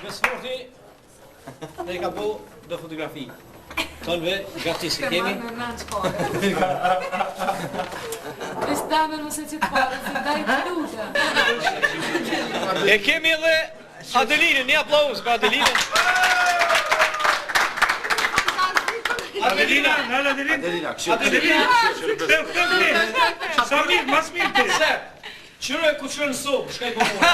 Vesforti ne ka po do fotografi. Tonve, gati si kemi. Restamen mëse që të parë, se daj të luta. E kemi edhe Adelinën, një aplauz për Adelinën. Adelina, nalë Adelina. Adelina, Adelina. Sa mirë, mas mirë të. Se, qërë e ku qërë në sobë, shkaj po mua.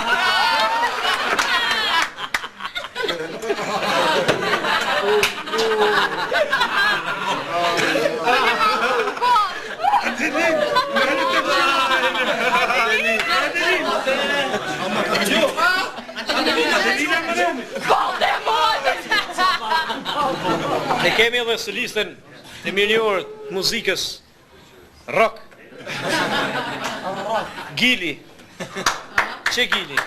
Ne kemi edhe solistën e mirënjohur të muzikës rock. Gili. Çe Gili?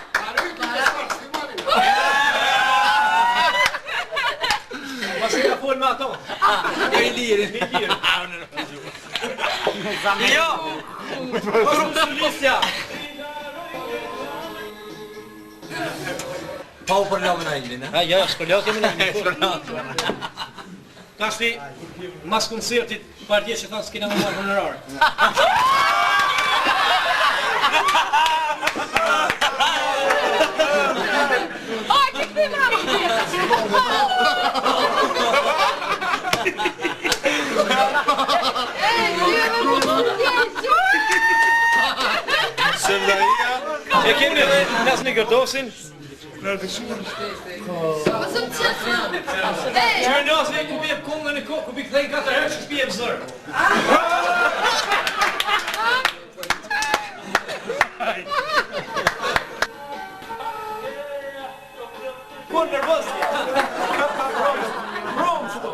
Mos e ka fol me ato. E lirë. Jo. Shumë solistja. Pa u përlove në Ilin, ja, shpërlot jemi në Ilin. Tashti, mas koncertit, partje që thanë s'kina më marrë honorar. Oj, që këti E kemi edhe nas një gërdosin. Qërë nësë e ku bjep kongën e kokë, ku bi këthejnë 4 herë që s'bjep zërë. Kur nervos je? Brom që do.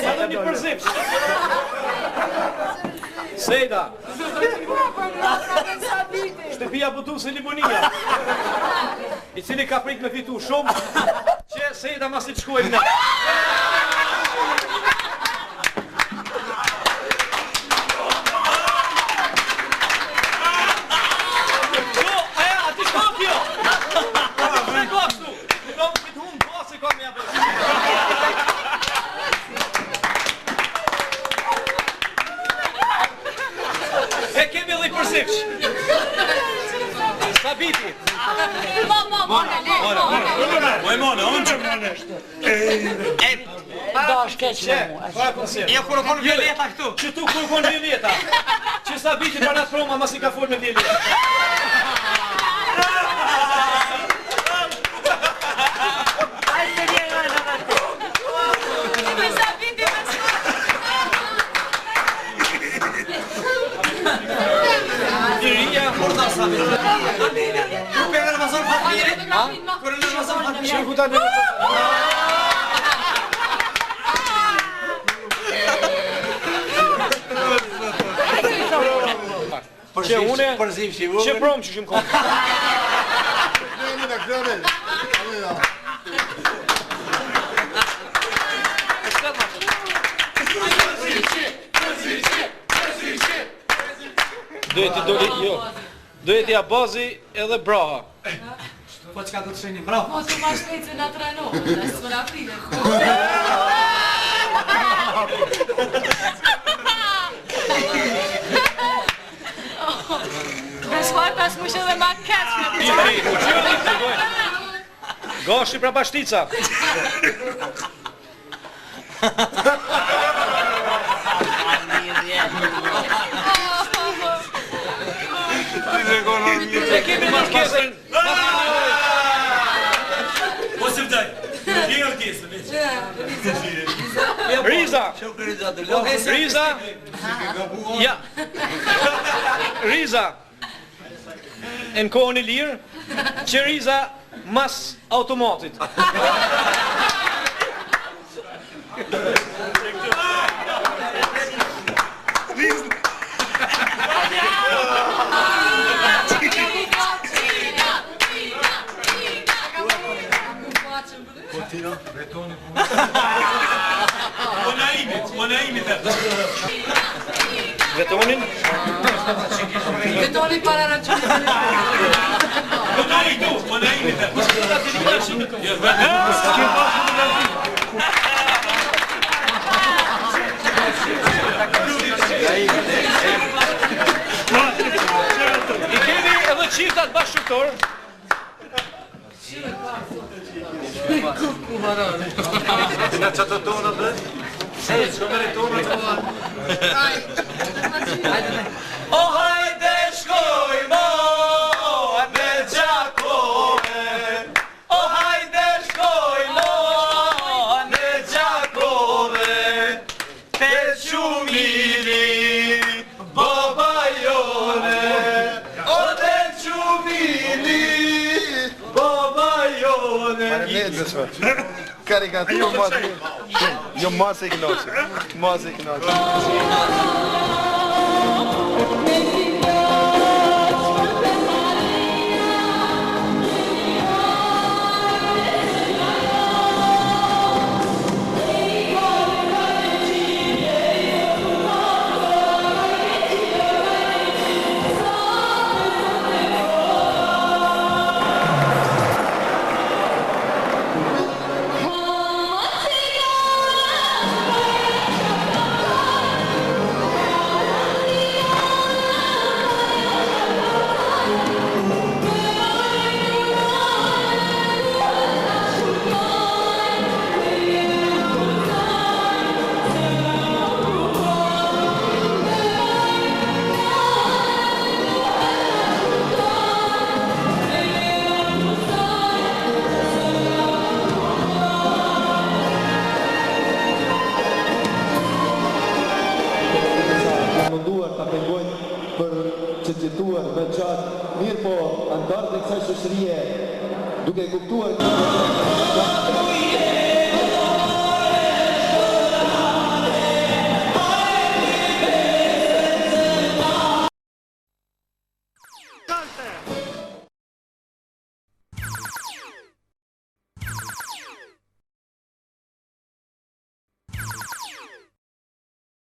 Edhe një përzipsh. Sejda. Shtëpia Butuse Libonia, i cili ka prit me fitu shumë, që Sejda mas të shkojmë ne. Jo, ati shkot jo! Shkot kështu! Do më fitu më basi ka me jabë. E kemi dhe i përsipsh. Sabiti. Mojmone, unë që më nështë. Da, shkeq me mu. Jo, kur konë Violeta këtu. Që tu kur konë Violeta. Që Sabiti për natë proma mas i ka folë me Violeta. Që une, që prom që shumë kohë. Duhet ja bazi edhe braha. Po që ka do të shenjë braha? Po që ma shpejtë që nga trajnohë, dhe së mëra fride. Shkuar pas më shë dhe ma keqë. Goshi pra bashtica. E kemi në orkestrën. Po se vdaj, një orkestrë, veç. Riza. Riza. Ja. Riza. E në kohën e lirë, që Riza mas automatit. Betoni punë. Ona imi. Vetonin? Vetoni para računit. Vetoni tu, po ne imi. I kemi edhe qiftat bashkëtor. Na çato tona dhe? Çfarë tona? O hajde shkojmo me Gjakove. O hajde shkojmo me Gjakove. Te qumili baba jone. O te qumili baba jone. Caricatura, eu mostro que não, mostra que não. Për që gjithuar me qatë, mirë po, antarët e kësaj shoqërie, duke kuptuar